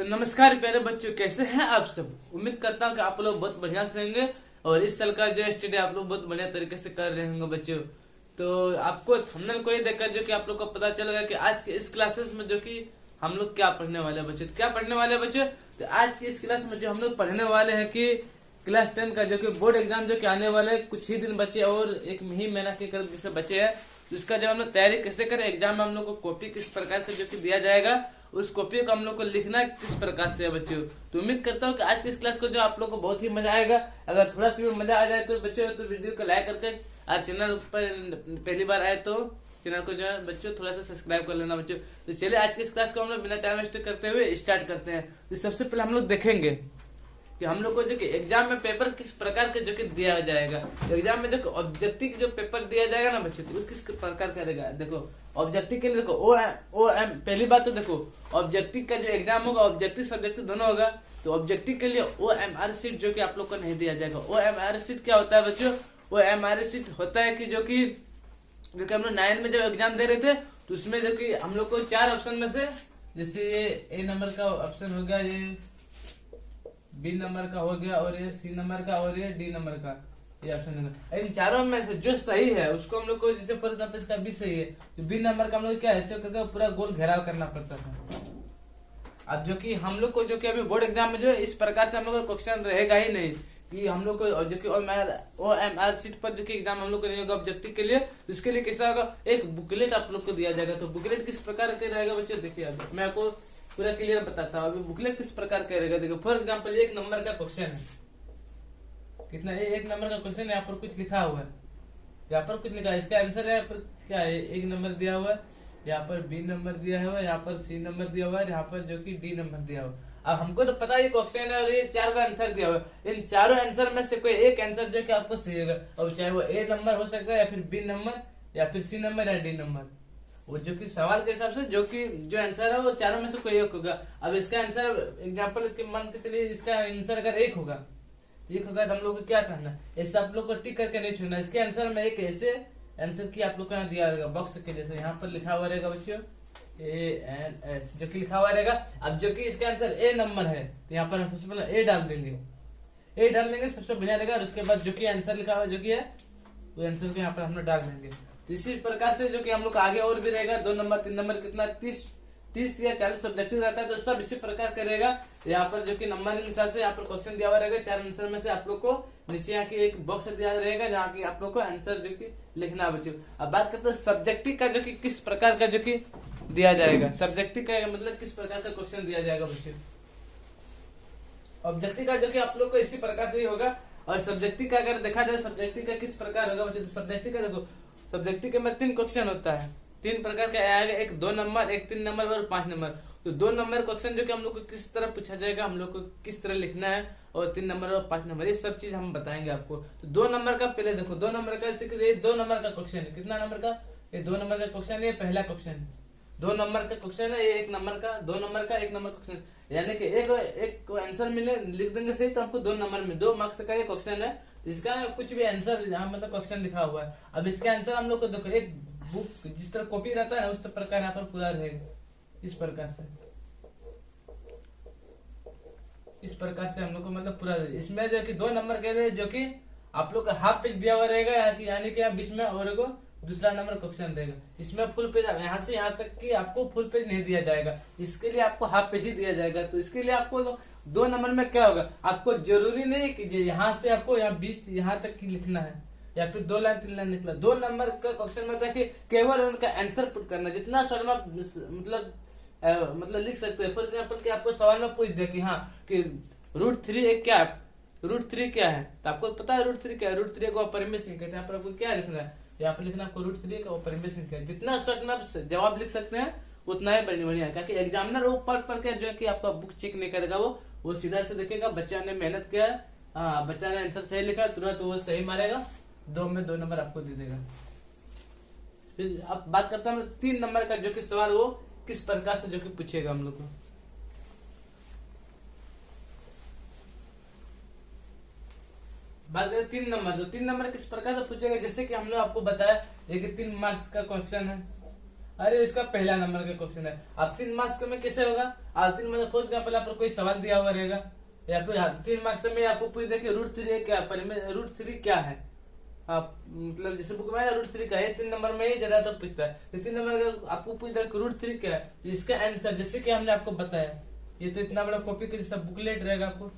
तो नमस्कार प्यारे बच्चों, कैसे हैं आप सब। उम्मीद करता हूँ कि आप लोग बहुत बढ़िया से होंगे और इस साल का जो स्टडी आप लोग बहुत बढ़िया तरीके से कर रहे होंगे बच्चों। तो आपको थंबनेल को ही देखकर जो कि आप लोग को पता चलेगा कि आज के इस क्लासेस में जो कि हम लोग क्या पढ़ने वाले हैं बच्चों। क्या पढ़ने वाले हैं बच्चों? तो आज की इस क्लास में जो हम लोग पढ़ने वाले हैं कि क्लास 10 का जो कि बोर्ड एग्जाम जो कि आने वाले कुछ ही दिन बचे और एक ही महीना के करीब जैसे बचे हैं, तो इसका जब हम लोग तैयारी कैसे करें, एग्जाम में हम लोग को कॉपी किस प्रकार का जो कि दिया जाएगा, उस कॉपी को हम लोग को लिखना किस प्रकार से है बच्चों। तो उम्मीद करता हूँ कि आज की इस क्लास को जो आप लोग को बहुत ही मजा आएगा। अगर थोड़ा सा भी मजा आ जाए तो बच्चों तो वीडियो को लाइक करके, आज चैनल पर पहली बार आए तो चैनल को जो है बच्चों थोड़ा सा सब्सक्राइब कर लेना बच्चों। तो चलिए आज की इस क्लास को हम लोग बिना टाइम वेस्ट करते हुए स्टार्ट करते हैं। तो सबसे पहले हम लोग देखेंगे कि हम लोग को जो कि एग्जाम में पेपर किस प्रकार के जो कि दिया जाएगा। तो एग्जाम में जो ऑब्जेक्टिव जो पेपर दिया जाएगा ना बच्चों, तो किस प्रकार करेगा। देखो ऑब्जेक्टिव के लिए देखो ओ एम, पहली बात तो देखो ऑब्जेक्टिव का जो एग्जाम होगा ऑब्जेक्टिव सब्जेक्टिव दोनों होगा। तो ऑब्जेक्टिव के लिए OMR शीट जो कि आप लोग को नहीं दिया जाएगा। OMR शीट क्या होता है बच्चों? OMR शीट होता है कि जो कि हम लोग 9 में जब एग्जाम दे रहे थे तो उसमें जो कि हम लोग को 4 ऑप्शन में से, जैसे ये A नंबर का ऑप्शन हो गया, ये B नंबर का हो गया और ये C नंबर का और ये D नंबर का, ये ऑप्शन है। इन चारों में से जो सही है उसको हम लोग को, जैसे फॉर एग्जाम्पल इसका B सही है तो B नंबर का हम लोग क्या ऐसे करके पूरा गोल घेराव करना पड़ता था। अब जो कि हम लोग को जो कि अभी बोर्ड एग्जाम में जो इस प्रकार से हम लोग का क्वेश्चन रहेगा ही नहीं कि हम लोग को जो कि OMR शीट पर जो कि एग्जाम हम लोग को नहीं होगा ऑब्जेक्टिव के लिए। तो इसके लिए कैसा होगा, एक बुकलेट आप लोग को दिया जाएगा। तो बुकलेट किस प्रकार का रहेगा बच्चों, देखिए अब मैं आपको पूरा क्लियर बताता हूँ। अभी बुकलेट किस प्रकार का रहेगा, देखो फॉर एग्जाम्पल 1 नंबर का क्वेश्चन है, कितना 1 नंबर का क्वेश्चन है, यहाँ पर कुछ लिखा हुआ है, यहाँ पर कुछ लिखा है, इसका आंसर है पर क्या है, 1 नंबर दिया हुआ है, यहाँ पर B नंबर दिया हुआ है, यहाँ पर C नंबर दिया हुआ है, यहाँ पर जो कि D नंबर दिया हुआ है। अब हमको तो पता है ये क्वेश्चन है और ये 4 का आंसर दिया हुआ है। इन चारों आंसर में से कोई एक आंसर जो कि आपको सही होगा, और चाहे वो A नंबर हो सकता है या फिर B नंबर या फिर C नंबर या D नंबर। वो जो कि सवाल के हिसाब से जो कि जो आंसर है वो चारों में से कोई एक होगा। अब इसका आंसर एग्जाम्पल के मान के चलिए इसका आंसर अगर एक होगा तो हम लोग को क्या करना है, ऐसे आप लोग को टिक करके नहीं छोड़ना। इसके आंसर में एक ऐसे आंसर की आप लोग को यहाँ दिया रहेगा बॉक्स के जैसे, यहाँ पर लिखा हुआ रहेगा बच्चों ANS जो कि लिखा हुआ रहेगा। अब जो कि इसका आंसर A नंबर है तो यहाँ पर हम सबसे पहले A डाल देंगे, सबसे बढ़िया रहेगा। और उसके बाद जो कि आंसर लिखा हुआ जो कि है वो आंसर को यहाँ पर हम लोग डाल देंगे। तो इसी प्रकार से जो कि हम लोग आगे और भी रहेगा 2 नंबर 3 नंबर कितना 30 या 40 सब्जेक्टिव रहता है, तो सब इसी प्रकार करेगा। यहाँ पर जो कि नंबर के हिसाब से यहाँ पर क्वेश्चन दिया हुआ रहेगा, 4 आंसर में से आप लोग को नीचे यहाँ की एक बॉक्स दिया रहेगा जहाँ की आप लोग को आंसर जो कि लिखना बच्चों। अब बात करते हैं सब्जेक्टिव का जो कि किस प्रकार का जो कि दिया जाएगा। सब्जेक्टिव का मतलब किस प्रकार का क्वेश्चन दिया जाएगा बच्चों। ऑब्जेक्टिव का जो कि आप लोग को इसी प्रकार से ही होगा। और सब्जेक्टिव का अगर देखा जाए सब्जेक्टिव का किस प्रकार होगा बच्चों, तो सब्जेक्टिव का देखो सब्जेक्टिव के में 3 क्वेश्चन होता है, 3 प्रकार का आएगा, एक 2 नंबर, एक 3 नंबर और 5 नंबर। तो 2 नंबर क्वेश्चन जो कि हम लोग को किस तरह पूछा जाएगा, हम लोग को किस तरह लिखना है, और 3 नंबर और 5 नंबर ये सब चीज हम बताएंगे आपको। तो 2 नंबर का पहले देखो, 2 नंबर का ये 2 नंबर का क्वेश्चन है, कितना नंबर का, ये 2 नंबर का क्वेश्चन है, पहला क्वेश्चन 2 नंबर का क्वेश्चन है, ये 1 नंबर का 2 नंबर का 1 नंबर क्वेश्चन, यानी कि एक आंसर मिले लिख देंगे सही तो हमको 2 नंबर में 2 मार्क्स का ये क्वेश्चन है। इसका कुछ भी आंसर यहाँ मतलब क्वेश्चन लिखा हुआ है। अब इसका आंसर हम लोग को देखो एक बुक जिस तरह कॉपी रहता है ना उस प्रकार यहाँ पर पूरा रहेगा, इस प्रकार से हम लोग को मतलब पूरा इसमें जो कि 2 नंबर के लिए जो कि आप लोग का हाफ पेज दिया हुआ रहेगा, यानी कि बीच में और एगो दूसरा नंबर क्वेश्चन रहेगा। इसमें फुल पेज यहाँ से यहाँ तक कि आपको फुल पेज नहीं दिया जाएगा, इसके लिए आपको हाफ पेज ही दिया जाएगा। तो इसके लिए आपको 2 नंबर में क्या होगा, आपको जरूरी नहीं कि यहाँ से आपको यहाँ 20 यहाँ तक की लिखना है या फिर 2 लाइन 3 लाइन लिखना। 2 नंबर का क्वेश्चन में देखिए केवल उनका आंसर पुट करना, जितना शॉर्ट में मतलब लिख सकते हैं। फॉर एग्जाम्पल कि आपको सवाल में पूछ दे कि हाँ कि √3 क्या है, √3 क्या है, तो आपको पता है √3 क्या है, √3 को अपरिमेय संख्या है। यहाँ पर आपको क्या लिखना है, यहाँ पर लिखना आपको √3 का अपरिमेय संख्या है। जितना शॉर्ट में जवाब लिख सकते हैं उतना ही बढ़िया है, क्योंकि एग्जामिनर वो पढ़ के जो है कि आपका बुक चेक नहीं करेगा, वो सीधा से देखेगा बच्चा ने मेहनत किया है, बच्चा ने आंसर सही लिखा तुरंत वो सही मारेगा, 2 में 2 नंबर आपको दे देगा। फिर अब बात करते हैं 3 नंबर का जो कि सवाल वो किस प्रकार से जो कि पूछेगा हम लोग को। बात करें 3 नंबर, तो 3 नंबर किस प्रकार से पूछेगा, जैसे कि हमने आपको बताया ये 3 मार्क्स का क्वेश्चन है। अरे इसका पहला नंबर का क्वेश्चन है। अब 3 मार्क्स में कैसे होगा? आप 3 मार्क्स खोज पहले आपको कोई सवाल दिया हुआ रहेगा, या फिर 3 मार्क्स में आपको पूछ देखिए √3 क्या, √3 क्या है। आप मतलब जैसे बुक में √3 का है, 3 नंबर में ही ज्यादातर पूछता है। 3 नंबर का आपको पूछता है √3 क्या है, इसका आंसर जैसे कि हमने आपको बताया, ये तो इतना बड़ा कॉपी का जैसा बुकलेट रहेगा, आपको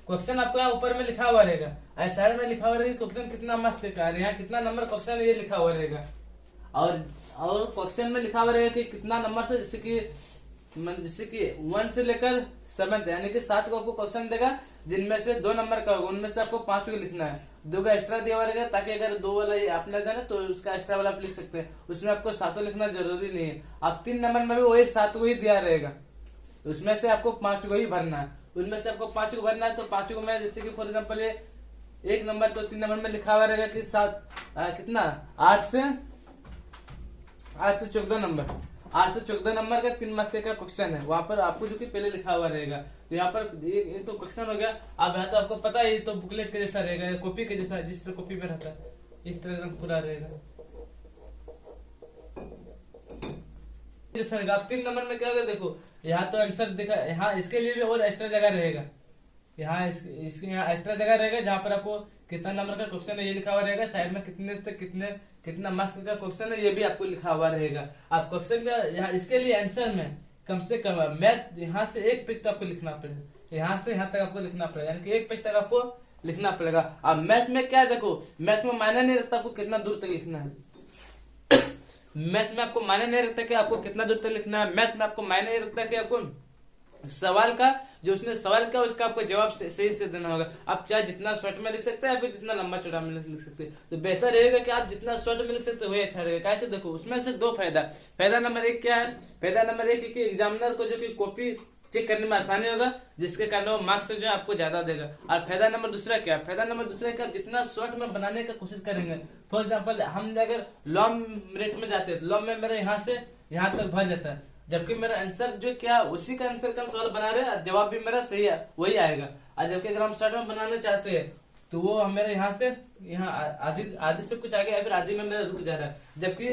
क्वेश्चन आपको यहाँ ऊपर में लिखा हुआ रहेगा, साइड में लिखा हुआ रहेगा क्वेश्चन कितना मार्क्स लिखा है, यहाँ कितना नंबर क्वेश्चन ये लिखा हुआ रहेगा, और क्वेश्चन में लिखा हुआ रहेगा कि कितना नंबर से, जैसे कि 1 से लेकर 7 यानी कि 7 को आपको क्वेश्चन देगा, जिनमें से 2 नंबर का होगा, उनमें से आपको 5 को लिखना है। 2 का एक्स्ट्रा दिया हुआ रहेगा, ताकि अगर 2 वाला आप ना जाने तो उसका एक्स्ट्रा वाला आप लिख सकते हैं, उसमें आपको 7 लिखना जरूरी नहीं है। आप 3 नंबर में भी वही 7 को ही दिया रहेगा, उसमें से आपको 5 को ही भरना है, उनमें से आपको 5 को भरना है। तो 5 को मैं जैसे कि फॉर एग्जाम्पल ये 1 नंबर तो 3 नंबर में लिखा हुआ रहेगा कि 8 से 14 नंबर, 8 से 14 नंबर का 3 मार्क्स का क्वेश्चन है, वहां पर आपको जो कि पहले लिखा हुआ रहेगा। तो यहाँ पर ये तो क्वेश्चन हो गया। अब यहाँ तो आपको पता है ये तो बुकलेट के जैसा रहेगा, कॉपी के जैसा, जिस तरह कॉपी पे रहता है इस तरह एकदम पूरा रहेगा जैसा रहेगा। अब 3 नंबर में क्या होगा, देखो यहाँ तो आंसर देखा, यहाँ इसके लिए भी और एक्स्ट्रा जगह रहेगा, यहाँ इसके यहाँ एक्स्ट्रा जगह रहेगा, जहाँ पर आपको कितना नंबर का क्वेश्चन है ये लिखा हुआ रहेगा, साइड में कितने से कितना मार्क्स का क्वेश्चन है ये भी आपको लिखा हुआ रहेगा। आप क्वेश्चन का यहाँ इसके लिए आंसर में कम से कम मैथ यहाँ से 1 पेज तक आपको लिखना पड़ेगा, यहाँ से यहाँ तक आपको लिखना पड़ेगा, यानी कि 1 पेज तक आपको लिखना पड़ेगा। अब मैथ में क्या, देखो मैथ में मायने नहीं रखता आपको कितना दूर तक लिखना है, मैथ में आपको मायने नहीं रखता कि आपको कितना दूर तक लिखना है, मैथ में आपको मायने नहीं रखता कि आपको सवाल का जो उसने सवाल किया उसका आपको जवाब सही से देना होगा। आप चाहे जितना शॉर्ट में लिख सकते हैं या फिर जितना लंबा चौड़ा में लिख सकते हैं, तो बेहतर रहेगा कि आप जितना शॉर्ट में लिख सकते हो वही अच्छा रहेगा। कैसे, देखो उसमें से 2 फायदा नंबर 1 क्या है, फायदा नंबर 1 कि एग्जामिनर को जो कि कॉपी चेक करने में आसानी होगा, जिसके कारण वो मार्क्स जो है आपको ज्यादा देगा। और फायदा नंबर दूसरा क्या है, फायदा नंबर दूसरा क्या, जितना शॉर्ट में बनाने का कोशिश करेंगे। फॉर एग्जाम्पल हम अगर लॉन्ग रेट में जाते हैं तो लॉन्ग में मेरा यहाँ से यहाँ तक भर जाता है, जबकि मेरा आंसर जो क्या उसी का आंसर का सवाल बना रहे हैं, जवाब भी मेरा सही है वही आएगा। और जबकि अगर हम शॉर्ट में बनाना चाहते हैं तो वो मेरे यहाँ से यहाँ आधे से कुछ आगे या फिर आधे में मेरा रुक जा रहा है, जबकि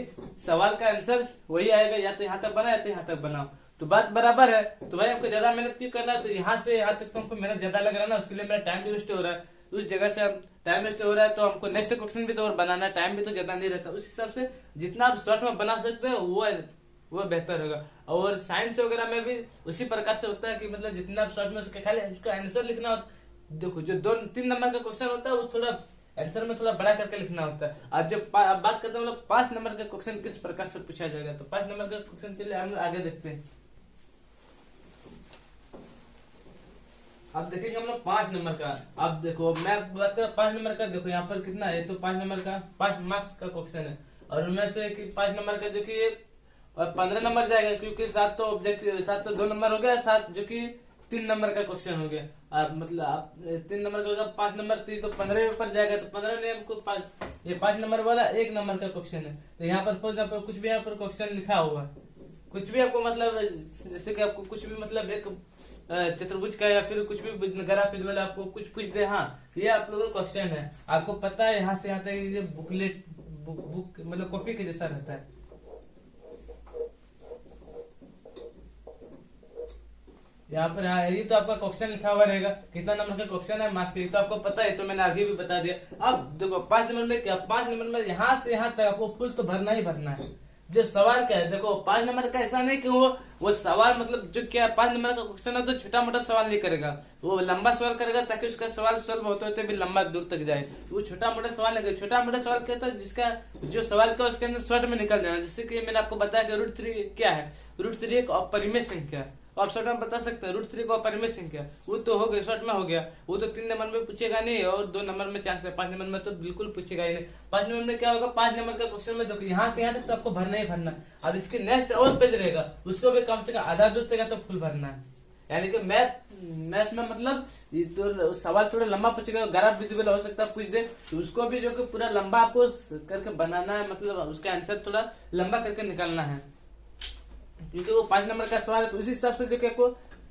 सवाल का आंसर वही आएगा, या तो यहाँ तक बना या तो यहाँ तक बनाओ, तो बात बराबर है। तो भाई आपको ज्यादा मेहनत क्यों करना है, तो यहाँ से यहाँ तक हमको मेहनत ज्यादा लग रहा है ना, उसके लिए मेरा टाइम भी वेस्ट हो रहा है, उस जगह से टाइम वेस्ट हो रहा है, तो हमको नेक्स्ट क्वेश्चन भी तो और बनाना है, टाइम भी तो ज्यादा नहीं रहता। उस हिसाब से जितना आप शॉर्ट में बना सकते हैं वो बेहतर होगा। और साइंस वगैरह में भी उसी प्रकार से होता है कि मतलब जितना आप शॉर्ट में उसके खाली उसका आंसर लिखना, देखो जो 2-3 नंबर का क्वेश्चन होता है वो थोड़ा आंसर में थोड़ा बड़ा करके लिखना होता है। अब जब बात करते हैं मतलब 5 नंबर का क्वेश्चन किस प्रकार से पूछा जाएगा, तो 5 नंबर का क्वेश्चन चलिए हम आगे देखते हैं। अब देखेंगे हम लोग 5 नंबर का। अब देखो मैं बात कर 5 नंबर का, देखो यहाँ पर कितना है, तो 5 नंबर का 5 मार्क्स का क्वेश्चन है, और उनमें से 5 नंबर का जो कि और 15 नंबर जाएगा, क्योंकि 7 तो ऑब्जेक्टिव 7 तो 2 नंबर हो गया, 7 जो कि 3 नंबर का क्वेश्चन हो गया। अब मतलब आप 3 नंबर का होगा, 5 नंबर 3 तो 15 ऊपर जाएगा, तो 15 ने हमको 5 नंबर वाला 1 नंबर का क्वेश्चन है। तो यहाँ पर कुछ भी यहाँ पर क्वेश्चन लिखा हुआ है, कुछ भी आपको मतलब जैसे कि आपको कुछ भी मतलब एक चतुर्भुज का या फिर कुछ भी ग्राफ वाला आपको कुछ पूछ दे, हाँ ये आप लोगों का क्वेश्चन है, आपको पता है यहाँ से यहाँ तक ये बुकलेट बुक मतलब कॉपी के जैसा रहता है। यहाँ पर हाँ ये तो आपका क्वेश्चन लिखा हुआ रहेगा, कितना नंबर का क्वेश्चन है मार्क्स के, तो आपको पता है, तो मैंने आगे भी बता दिया। अब देखो 5 नंबर में क्या, 5 नंबर में यहाँ से यहाँ तक आपको फुल तो भरना ही भरना है। जो सवाल क्या है, देखो 5 नंबर का ऐसा नहीं कि वो सवाल मतलब जो क्या 5 नंबर का क्वेश्चन है तो छोटा मोटा सवाल नहीं करेगा, वो लंबा सवाल करेगा, ताकि उसका सवाल सॉल्व होते होते भी लंबा दूर तक जाए। वो छोटा मोटा सवाल नहीं, छोटा मोटा सवाल कहता है जिसका जो सवाल का उसके अंदर शॉर्ट में निकल जाना। जैसे कि मैंने आपको बताया कि √3 क्या है, √3 एक अपरिमेय संख्या है, आप शॉर्ट में बता सकते हैं। √3 को अपरिमेय संख्या, वो तो हो गया शॉर्ट में हो गया, वो तो 3 नंबर में पूछेगा नहीं, और 2 नंबर में चांस है, 5 नंबर में तो बिल्कुल पूछेगा ही नहीं। 5 नंबर में क्या होगा, 5 नंबर का क्वेश्चन में देखो यहाँ से यहाँ तक तो आपको भरना ही भरना। अब इसके नेक्स्ट और पेज रहेगा, उसको भी कम से कम आधा दूर तक तो फुल भरना है। यानी कि मैथ में मतलब तो सवाल थोड़ा लंबा पूछेगा, ग्राफ विजिबल हो सकता है कुछ दे, तो उसको भी जो कि पूरा लंबा आपको करके बनाना है, मतलब उसका आंसर थोड़ा लंबा करके निकालना है, क्योंकि वो 5 नंबर का सवाल है। तो उसी हिसाब से जो आपको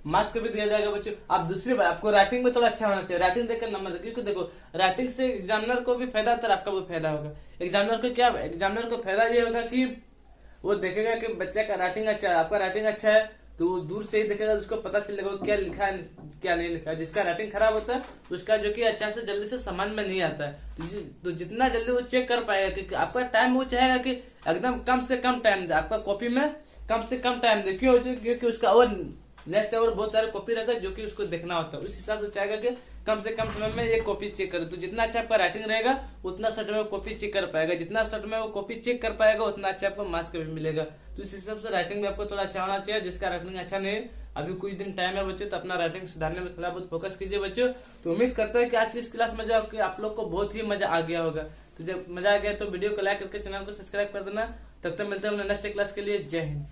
मार्क्स भी दिया जाएगा बच्चों। आप दूसरी बात, आपको राइटिंग में थोड़ा अच्छा होना चाहिए, राइटिंग देखकर नंबर, क्योंकि देखो राइटिंग से एग्जामिनर को भी फायदा होता है, आपका भी फायदा होगा। एग्जामिनर को क्या, एग्जामिनर को फायदा ये होगा कि वो देखेगा कि बच्चे का राइटिंग अच्छा है, आपका राइटिंग अच्छा है तो वो दूर से ही देखेगा, उसको पता चलेगा क्या लिखा है क्या नहीं लिखा है। जिसका राइटिंग खराब होता है उसका जो कि अच्छा से जल्दी से समझ में नहीं आता है। तो जितना जल्दी वो चेक कर पाएगा कि आपका टाइम वो चाहेगा कि एकदम कम से कम टाइम दे, आपका कॉपी में कम से कम टाइम दे, क्योंकि उसका और नेक्स्ट और बहुत सारे कॉपी रहता है जो कि उसको देखना होता है। उस हिसाब से चाहेगा कि कम से कम समय में एक कॉपी चेक करे। तो जितना अच्छा आपका राइटिंग रहेगा उतना शॉर्ट में वो कॉपी चेक कर पाएगा, जितना शॉर्ट में वो कॉपी चेक कर पाएगा उतना अच्छा आपको मार्क्स भी मिलेगा। तो इस हिसाब से राइटिंग में आपको थोड़ा अच्छा होना चाहिए। जिसका राइटिंग अच्छा नहीं है, अभी कुछ दिन टाइम है बच्चों, तो अपना राइटिंग सुधारने में थोड़ा बहुत फोकस कीजिए बच्चों। तो उम्मीद करता है कि आज की इस क्लास में जो आप लोग को बहुत ही मजा आ गया होगा। तो जब मजा आ गया तो वीडियो को लाइक करके चैनल को सब्सक्राइब कर देना। तब तक मिलते हैं नेक्स्ट क्लास के लिए। जय हिंद।